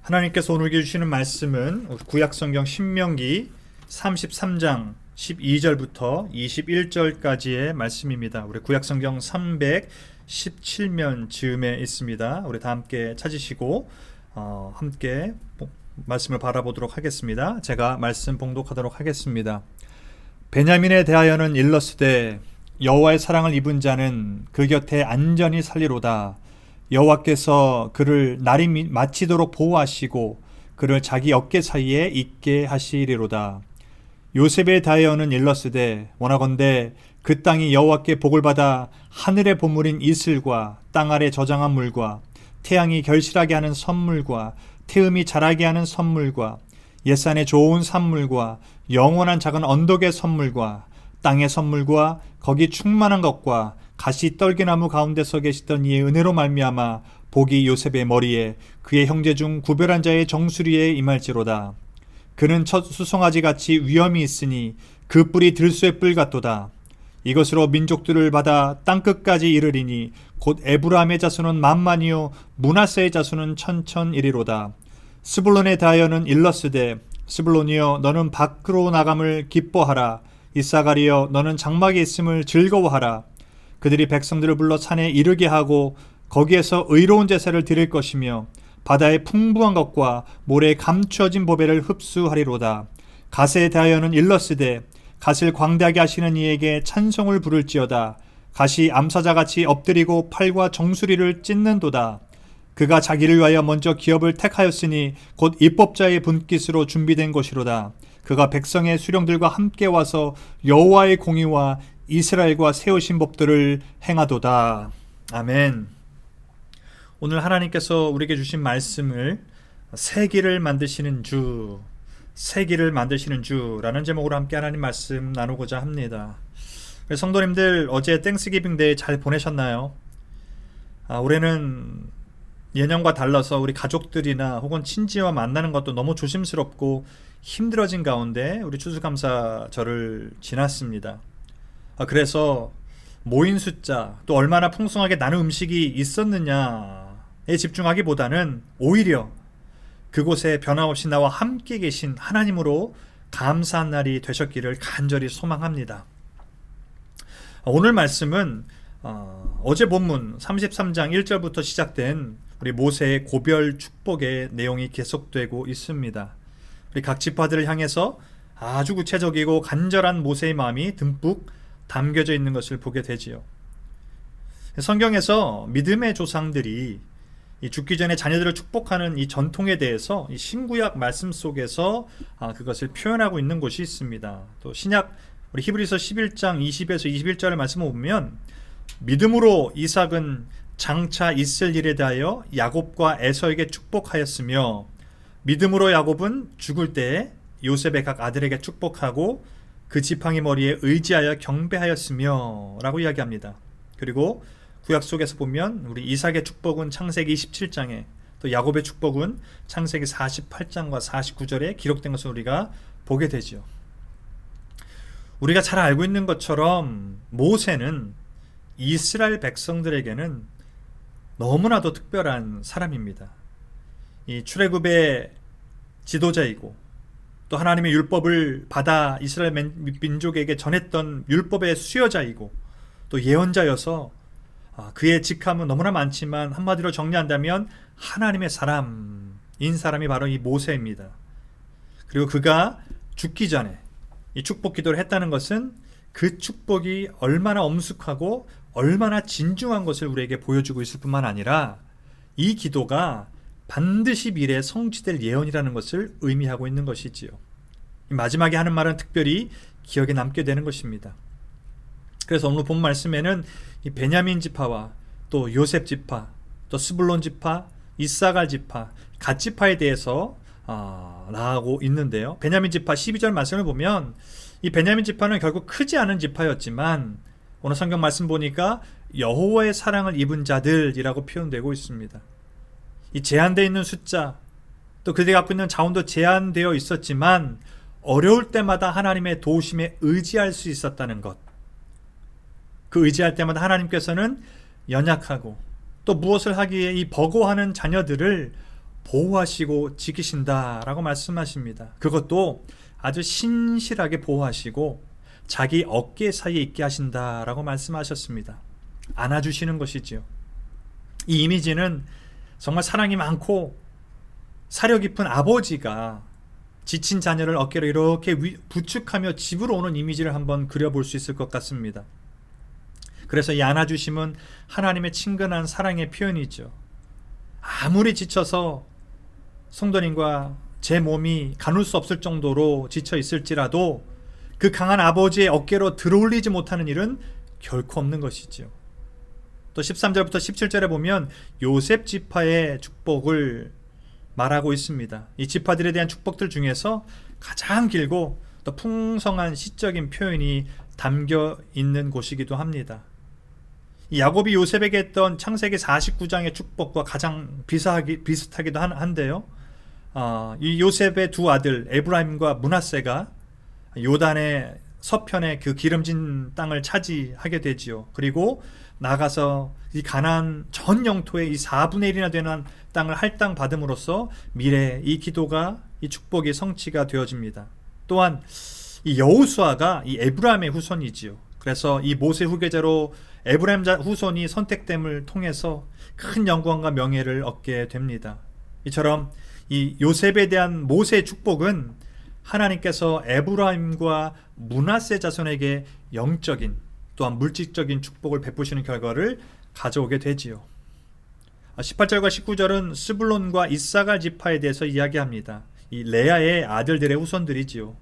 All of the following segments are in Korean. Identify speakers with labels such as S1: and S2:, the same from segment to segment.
S1: 하나님께서 오늘께 주시는 말씀은 구약성경 신명기 33장 12절부터 21절까지의 말씀입니다. 우리 구약성경 317면 즈음에 있습니다. 우리 다 함께 찾으시고 함께 말씀을 바라보도록 하겠습니다. 제가 말씀 봉독하도록 하겠습니다. 베냐민에 대하여는 일러스되 여호와의 사랑을 입은 자는 그 곁에 안전히 살리로다. 여호와께서 그를 날이 마치도록 보호하시고 그를 자기 어깨 사이에 있게 하시리로다. 요셉에 대하여는 일러스되 원하건대 그 땅이 여호와께 복을 받아 하늘의 보물인 이슬과 땅 아래 저장한 물과 태양이 결실하게 하는 선물과 태음이 자라게 하는 선물과 옛산의 좋은 산물과 영원한 작은 언덕의 선물과 땅의 선물과 거기 충만한 것과 가시 떨기나무 가운데서 계시던 이의 은혜로 말미암아 복이 요셉의 머리에 그의 형제 중 구별한 자의 정수리에 임할지로다. 그는 첫 수송아지 같이 위엄이 있으니 그 뿔이 들소의 뿔 같도다. 이것으로 민족들을 받아 땅끝까지 이르리니 곧 에브라함의 자손은 만만이요 므낫세의 자손은 천천이리로다. 스불론에 대하여는 일러스되 스불론이여 너는 밖으로 나감을 기뻐하라. 이사가리여 너는 장막에 있음을 즐거워하라. 그들이 백성들을 불러 산에 이르게 하고 거기에서 의로운 제사를 드릴 것이며 바다의 풍부한 것과 모래에 감추어진 보배를 흡수하리로다. 갓에 대하여는 일러스되 갓을 광대하게 하시는 이에게 찬송을 부를지어다. 갓이 암사자같이 엎드리고 팔과 정수리를 찢는도다. 그가 자기를 위하여 먼저 기업을 택하였으니 곧 입법자의 분깃으로 준비된 것이로다. 그가 백성의 수령들과 함께 와서 여호와의 공의와 이스라엘과 세우신 법들을 행하도다. 아멘. 오늘 하나님께서 우리에게 주신 말씀을 세기를 만드시는 주, 세기를 만드시는 주라는 제목으로 함께 하나님 말씀 나누고자 합니다. 성도님들 어제 땡스기빙 데이 잘 보내셨나요? 올해는 예년과 달라서 우리 가족들이나 혹은 친지와 만나는 것도 너무 조심스럽고 힘들어진 가운데 우리 추수감사절을 지났습니다. 그래서 모인 숫자 또 얼마나 풍성하게 나는 음식이 있었느냐에 집중하기보다는 오히려 그곳에 변함없이 나와 함께 계신 하나님으로 감사한 날이 되셨기를 간절히 소망합니다. 오늘 말씀은 어제 본문 33장 1절부터 시작된 우리 모세의 고별 축복의 내용이 계속되고 있습니다. 우리 각 지파들을 향해서 아주 구체적이고 간절한 모세의 마음이 듬뿍 담겨져 있는 것을 보게 되지요. 성경에서 믿음의 조상들이 죽기 전에 자녀들을 축복하는 이 전통에 대해서 이 신구약 말씀 속에서 그것을 표현하고 있는 곳이 있습니다. 또 신약 우리 히브리서 11장 20에서 21절의 말씀을 보면 믿음으로 이삭은 장차 있을 일에 대하여 야곱과 에서에게 축복하였으며 믿음으로 야곱은 죽을 때에 요셉의 각 아들에게 축복하고 그 지팡이 머리에 의지하여 경배하였으며 라고 이야기합니다. 그리고 구약 속에서 보면 우리 이삭의 축복은 창세기 27장에 또 야곱의 축복은 창세기 48장과 49절에 기록된 것을 우리가 보게 되죠. 우리가 잘 알고 있는 것처럼 모세는 이스라엘 백성들에게는 너무나도 특별한 사람입니다. 이 출애굽의 지도자이고 또 하나님의 율법을 받아 이스라엘 민족에게 전했던 율법의 수여자이고 또 예언자여서 그의 직함은 너무나 많지만 한마디로 정리한다면 하나님의 사람인 사람이 바로 이 모세입니다. 그리고 그가 죽기 전에 이 축복 기도를 했다는 것은 그 축복이 얼마나 엄숙하고 얼마나 진중한 것을 우리에게 보여주고 있을 뿐만 아니라 이 기도가 반드시 미래에 성취될 예언이라는 것을 의미하고 있는 것이지요. 마지막에 하는 말은 특별히 기억에 남게 되는 것입니다. 그래서 오늘 본 말씀에는 이 베냐민 지파와 또 요셉 지파, 또 스불론 지파, 이사갈 지파, 갓 지파에 대해서 나아가고 있는데요. 베냐민 지파 12절 말씀을 보면 이 베냐민 지파는 결국 크지 않은 지파였지만 오늘 성경 말씀 보니까 여호와의 사랑을 입은 자들이라고 표현되고 있습니다. 이 제한되어 있는 숫자 또 그들이 갖고 있는 자원도 제한되어 있었지만 어려울 때마다 하나님의 도우심에 의지할 수 있었다는 것, 그 의지할 때마다 하나님께서는 연약하고 또 무엇을 하기에 이 버거워하는 자녀들을 보호하시고 지키신다라고 말씀하십니다. 그것도 아주 신실하게 보호하시고 자기 어깨 사이에 있게 하신다라고 말씀하셨습니다. 안아주시는 것이지요. 이 이미지는 정말 사랑이 많고 사려 깊은 아버지가 지친 자녀를 어깨로 이렇게 부축하며 집으로 오는 이미지를 한번 그려볼 수 있을 것 같습니다. 그래서 이 안아주심은 하나님의 친근한 사랑의 표현이죠. 아무리 지쳐서 성도님과 제 몸이 가눌 수 없을 정도로 지쳐 있을지라도 그 강한 아버지의 어깨로 들어올리지 못하는 일은 결코 없는 것이지요. 또 13절부터 17절에 보면 요셉 지파의 축복을 말하고 있습니다. 이 지파들에 대한 축복들 중에서 가장 길고 또 풍성한 시적인 표현이 담겨 있는 곳이기도 합니다. 이 야곱이 요셉에게 했던 창세기 49장의 축복과 가장 비슷하기도 한데요. 이 요셉의 두 아들 에브라임과 므낫세가 요단의 서편의 그 기름진 땅을 차지하게 되지요. 그리고 나가서 이 가나안 전 영토의 이 4분의 1이나 되는 땅을 할당 받음으로써 미래에 이 기도가 이 축복이 성취가 되어집니다. 또한 이 여호수아가 이 에브라임의 후손이지요. 그래서 이 모세 후계자로 에브라임 후손이 선택됨을 통해서 큰 영광과 명예를 얻게 됩니다. 이처럼 이 요셉에 대한 모세의 축복은 하나님께서 에브라임과 므낫세 자손에게 영적인 또한 물질적인 축복을 베푸시는 결과를 가져오게 되지요. 18절과 19절은 스불론과 이사갈 지파에 대해서 이야기합니다. 이 레아의 아들들의 후손들이지요.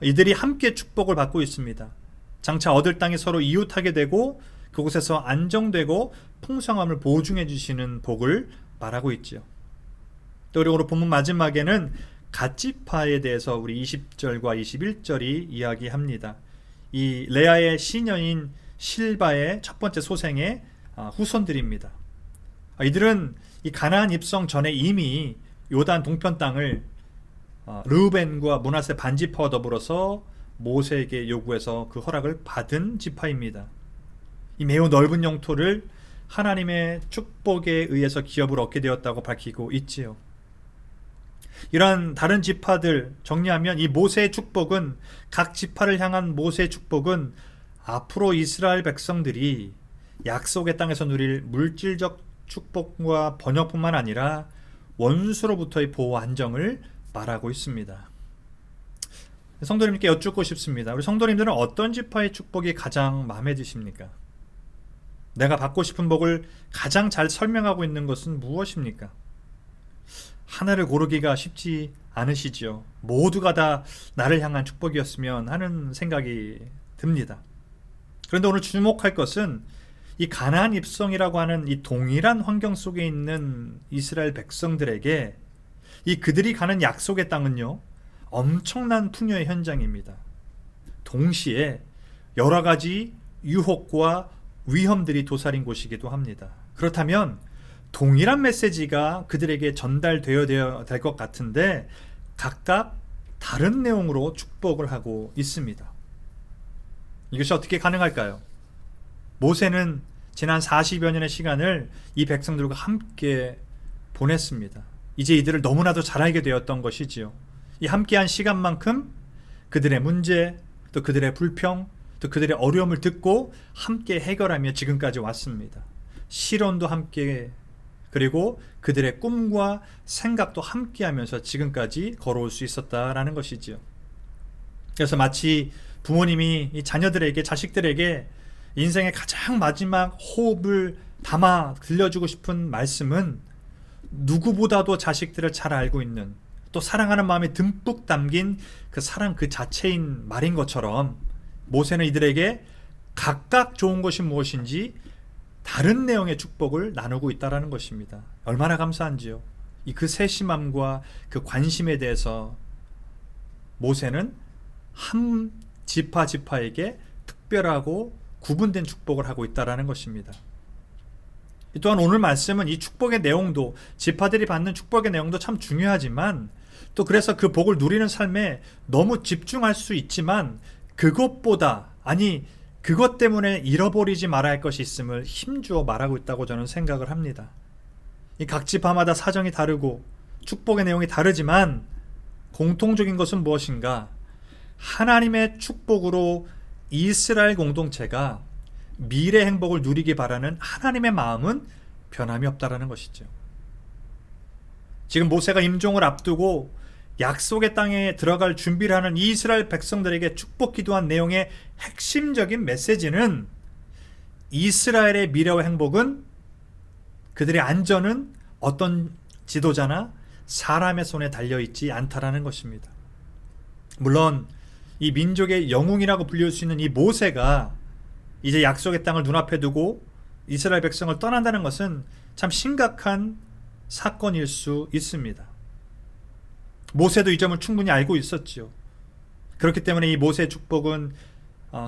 S1: 이들이 함께 축복을 받고 있습니다. 장차 얻을 땅이 서로 이웃하게 되고 그곳에서 안정되고 풍성함을 보증해 주시는 복을 말하고 있지요. 또 그리고 본문 마지막에는 갓지파에 대해서 우리 20절과 21절이 이야기합니다. 이 레아의 시녀인 실바의 첫 번째 소생의 후손들입니다. 이들은 이 가나안 입성 전에 이미 요단 동편 땅을 르우벤과 므낫세 반지파와 더불어서 모세에게 요구해서 그 허락을 받은 지파입니다. 이 매우 넓은 영토를 하나님의 축복에 의해서 기업을 얻게 되었다고 밝히고 있지요. 이러한 다른 지파들 정리하면 이 모세의 축복은 각 지파를 향한 모세의 축복은 앞으로 이스라엘 백성들이 약속의 땅에서 누릴 물질적 축복과 번영뿐만 아니라 원수로부터의 보호 안정을 말하고 있습니다. 성도님께 여쭙고 싶습니다. 우리 성도님들은 어떤 지파의 축복이 가장 마음에 드십니까? 내가 받고 싶은 복을 가장 잘 설명하고 있는 것은 무엇입니까? 하나를 고르기가 쉽지 않으시죠. 모두가 다 나를 향한 축복이었으면 하는 생각이 듭니다. 그런데 오늘 주목할 것은 이 가나안 입성이라고 하는 이 동일한 환경 속에 있는 이스라엘 백성들에게 이 그들이 가는 약속의 땅은요, 엄청난 풍요의 현장입니다. 동시에 여러 가지 유혹과 위험들이 도사린 곳이기도 합니다. 그렇다면 동일한 메시지가 그들에게 전달되어야 될 것 같은데 각각 다른 내용으로 축복을 하고 있습니다. 이것이 어떻게 가능할까요? 모세는 지난 40여 년의 시간을 이 백성들과 함께 보냈습니다. 이제 이들을 너무나도 잘 알게 되었던 것이지요. 이 함께한 시간만큼 그들의 문제, 또 그들의 불평, 또 그들의 어려움을 듣고 함께 해결하며 지금까지 왔습니다. 실언도 함께, 그리고 그들의 꿈과 생각도 함께하면서 지금까지 걸어올 수 있었다라는 것이지요. 그래서 마치 부모님이 이 자녀들에게, 자식들에게 인생의 가장 마지막 호흡을 담아 들려주고 싶은 말씀은 누구보다도 자식들을 잘 알고 있는, 또 사랑하는 마음이 듬뿍 담긴 그 사랑 그 자체인 말인 것처럼 모세는 이들에게 각각 좋은 것이 무엇인지 다른 내용의 축복을 나누고 있다는 것입니다. 얼마나 감사한지요. 그 세심함과 그 관심에 대해서 모세는 한 지파에게 특별하고 구분된 축복을 하고 있다는 것입니다. 또한 오늘 말씀은 이 축복의 내용도, 지파들이 받는 축복의 내용도 참 중요하지만, 또 그래서 그 복을 누리는 삶에 너무 집중할 수 있지만 그것보다, 아니 그것 때문에 잃어버리지 말아야 할 것이 있음을 힘주어 말하고 있다고 저는 생각을 합니다. 이 각 지파마다 사정이 다르고 축복의 내용이 다르지만 공통적인 것은 무엇인가? 하나님의 축복으로 이스라엘 공동체가 미래 행복을 누리기 바라는 하나님의 마음은 변함이 없다라는 것이죠. 지금 모세가 임종을 앞두고 약속의 땅에 들어갈 준비를 하는 이스라엘 백성들에게 축복 기도한 내용의 핵심적인 메시지는 이스라엘의 미래와 행복은, 그들의 안전은 어떤 지도자나 사람의 손에 달려있지 않다라는 것입니다. 물론 이 민족의 영웅이라고 불릴 수 있는 이 모세가 이제 약속의 땅을 눈앞에 두고 이스라엘 백성을 떠난다는 것은 참 심각한 사건일 수 있습니다. 모세도 이 점을 충분히 알고 있었지요. 그렇기 때문에 이 모세의 축복은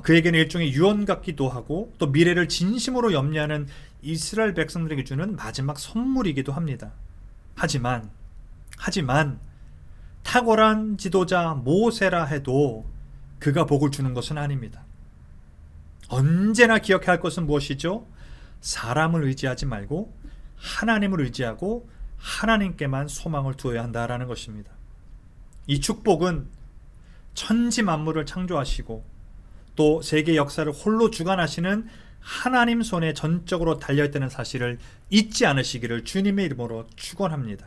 S1: 그에게는 일종의 유언 같기도 하고 또 미래를 진심으로 염려하는 이스라엘 백성들에게 주는 마지막 선물이기도 합니다. 하지만 탁월한 지도자 모세라 해도 그가 복을 주는 것은 아닙니다. 언제나 기억해야 할 것은 무엇이죠? 사람을 의지하지 말고 하나님을 의지하고 하나님께만 소망을 두어야 한다라는 것입니다. 이 축복은 천지 만물을 창조하시고 또 세계 역사를 홀로 주관하시는 하나님 손에 전적으로 달려있다는 사실을 잊지 않으시기를 주님의 이름으로 축원합니다.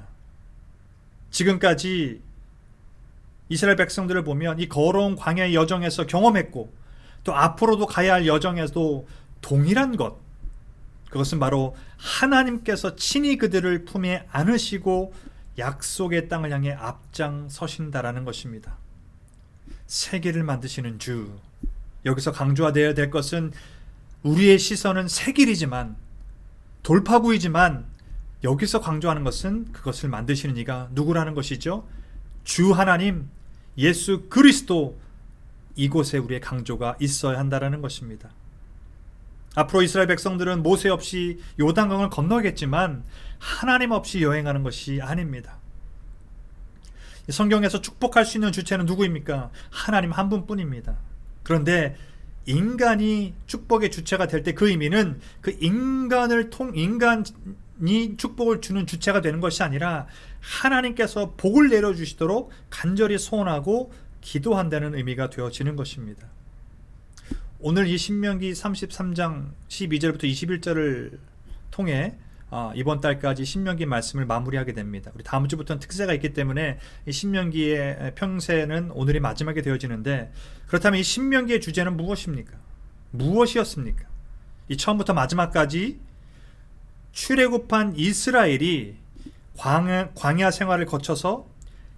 S1: 지금까지 이스라엘 백성들을 보면 이 거로운 광야의 여정에서 경험했고 또 앞으로도 가야 할 여정에서도 동일한 것, 그것은 바로 하나님께서 친히 그들을 품에 안으시고 약속의 땅을 향해 앞장서신다라는 것입니다. 세계를 만드시는 주, 여기서 강조되어야 될 것은 우리의 시선은 새 길이지만 돌파구이지만 여기서 강조하는 것은 그것을 만드시는 이가 누구라는 것이죠? 주 하나님 예수 그리스도, 이곳에 우리의 강조가 있어야 한다는 것입니다. 앞으로 이스라엘 백성들은 모세 없이 요단강을 건너겠지만 하나님 없이 여행하는 것이 아닙니다. 성경에서 축복할 수 있는 주체는 누구입니까? 하나님 한 분뿐입니다. 그런데 인간이 축복의 주체가 될 때 그 의미는 그 인간이 축복을 주는 주체가 되는 것이 아니라 하나님께서 복을 내려주시도록 간절히 소원하고 기도한다는 의미가 되어지는 것입니다. 오늘 이 신명기 33장 12절부터 21절을 통해 이번 달까지 신명기 말씀을 마무리하게 됩니다. 우리 다음 주부터는 특세가 있기 때문에 이 신명기의 평세는 오늘이 마지막이 되어지는데, 그렇다면 이 신명기의 주제는 무엇입니까? 무엇이었습니까? 이 처음부터 마지막까지 출애굽한 이스라엘이 광야 생활을 거쳐서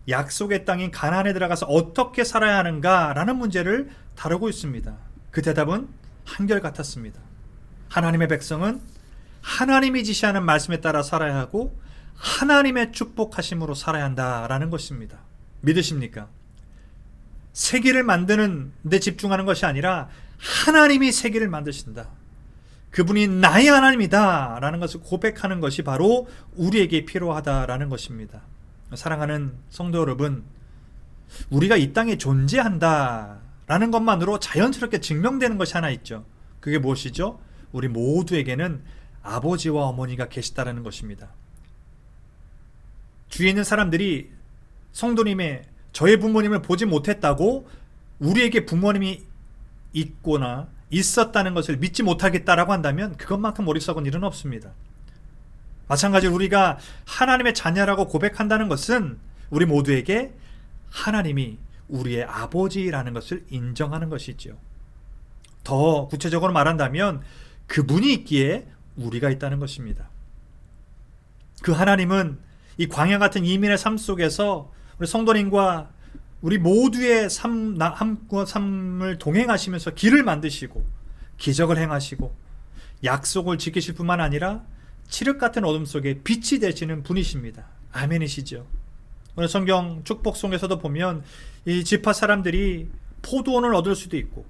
S1: 약속의 땅인 가나안에 들어가서 어떻게 살아야 하는가라는 문제를 다루고 있습니다. 그 대답은 한결같았습니다. 하나님의 백성은 하나님이 지시하는 말씀에 따라 살아야 하고 하나님의 축복하심으로 살아야 한다라는 것입니다. 믿으십니까? 세계를 만드는 데 집중하는 것이 아니라 하나님이 세계를 만드신다, 그분이 나의 하나님이다 라는 것을 고백하는 것이 바로 우리에게 필요하다라는 것입니다. 사랑하는 성도 여러분, 우리가 이 땅에 존재한다 라는 것만으로 자연스럽게 증명되는 것이 하나 있죠. 그게 무엇이죠? 우리 모두에게는 아버지와 어머니가 계시다라는 것입니다. 주위에 있는 사람들이 성도님의 저의 부모님을 보지 못했다고 우리에게 부모님이 있거나 있었다는 것을 믿지 못하겠다라고 한다면 그것만큼 어리석은 일은 없습니다. 마찬가지로 우리가 하나님의 자녀라고 고백한다는 것은 우리 모두에게 하나님이 우리의 아버지라는 것을 인정하는 것이죠. 더 구체적으로 말한다면 그분이 있기에 우리가 있다는 것입니다. 그 하나님은 이 광야 같은 이민의 삶 속에서 우리 성도님과 우리 모두의 삶을 동행하시면서 길을 만드시고 기적을 행하시고 약속을 지키실 뿐만 아니라 칠흑 같은 어둠 속에 빛이 되시는 분이십니다. 아멘이시죠? 오늘 성경 축복송에서도 보면 이 지파 사람들이 포도원을 얻을 수도 있고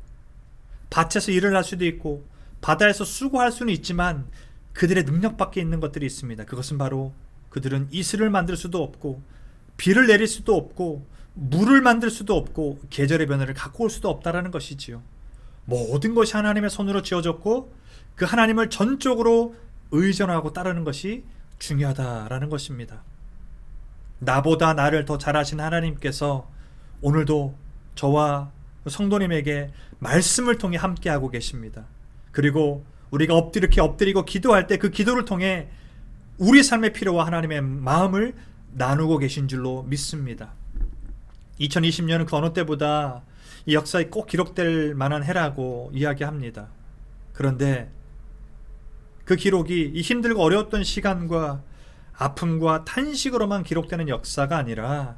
S1: 밭에서 일을 할 수도 있고 바다에서 수고할 수는 있지만 그들의 능력 밖에 있는 것들이 있습니다. 그것은 바로 그들은 이슬을 만들 수도 없고 비를 내릴 수도 없고 물을 만들 수도 없고 계절의 변화를 갖고 올 수도 없다라는 것이지요. 모든 것이 하나님의 손으로 지어졌고 그 하나님을 전적으로 의존하고 따르는 것이 중요하다라는 것입니다. 나보다 나를 더 잘 아신 하나님께서 오늘도 저와 성도님에게 말씀을 통해 함께하고 계십니다. 그리고 우리가 이렇게 엎드리고 기도할 때 그 기도를 통해 우리 삶의 필요와 하나님의 마음을 나누고 계신 줄로 믿습니다. 2020년은 그 어느 때보다 이 역사에 꼭 기록될 만한 해라고 이야기합니다. 그런데 그 기록이 이 힘들고 어려웠던 시간과 아픔과 탄식으로만 기록되는 역사가 아니라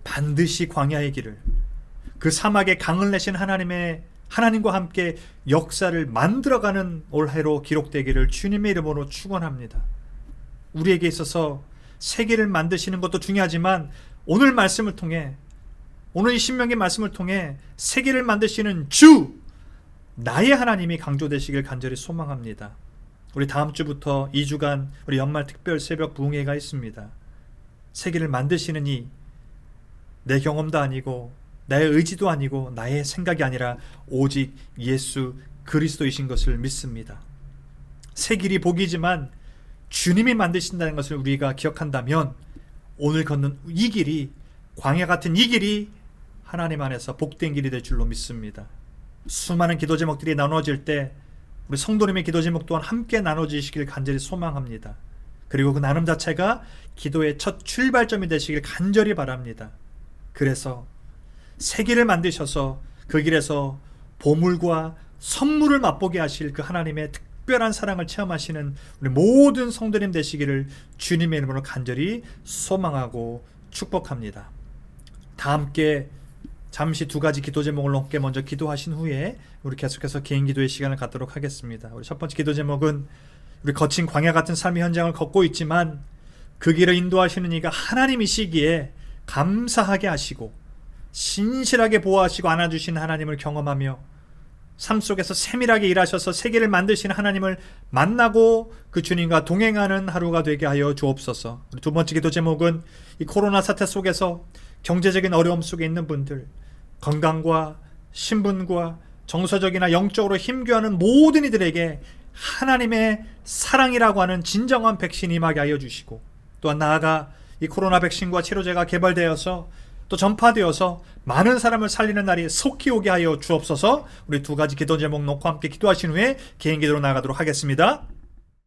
S1: 반드시 광야의 길을, 그 사막에 강을 내신 하나님과 함께 역사를 만들어가는 올해로 기록되기를 주님의 이름으로 축원합니다. 우리에게 있어서 세계를 만드시는 것도 중요하지만 오늘 말씀을 통해, 오늘 이 신명기 말씀을 통해 세계를 만드시는 주, 나의 하나님이 강조되시길 간절히 소망합니다. 우리 다음 주부터 2주간 우리 연말 특별 새벽 부흥회가 있습니다. 세계를 만드시는 이, 내 경험도 아니고 나의 의지도 아니고 나의 생각이 아니라 오직 예수 그리스도이신 것을 믿습니다. 새 길이 복이지만 주님이 만드신다는 것을 우리가 기억한다면 오늘 걷는 이 길이, 광야 같은 이 길이 하나님 안에서 복된 길이 될 줄로 믿습니다. 수많은 기도 제목들이 나눠질 때 우리 성도님의 기도 제목 또한 함께 나눠지시길 간절히 소망합니다. 그리고 그 나눔 자체가 기도의 첫 출발점이 되시길 간절히 바랍니다. 그래서 새 길을 만드셔서 그 길에서 보물과 선물을 맛보게 하실 그 하나님의 특별한 사랑을 체험하시는 우리 모든 성도님 되시기를 주님의 이름으로 간절히 소망하고 축복합니다. 다 함께 잠시 두 가지 기도 제목을 함께 먼저 기도하신 후에 우리 계속해서 개인 기도의 시간을 갖도록 하겠습니다. 우리 첫 번째 기도 제목은 우리 거친 광야 같은 삶의 현장을 걷고 있지만 그 길을 인도하시는 이가 하나님이시기에 감사하게 하시고 신실하게 보호하시고 안아주신 하나님을 경험하며 삶 속에서 세밀하게 일하셔서 세계를 만드시는 하나님을 만나고 그 주님과 동행하는 하루가 되게 하여 주옵소서. 우리 두 번째 기도 제목은 이 코로나 사태 속에서 경제적인 어려움 속에 있는 분들, 건강과 신분과 정서적이나 영적으로 힘겨워하는 모든 이들에게 하나님의 사랑이라고 하는 진정한 백신이 임하게 하여 주시고, 또한 나아가 이 코로나 백신과 치료제가 개발되어서 또 전파되어서 많은 사람을 살리는 날이 속히 오게 하여 주옵소서. 우리 두 가지 기도 제목 놓고 함께 기도하신 후에 개인 기도로 나아가도록 하겠습니다.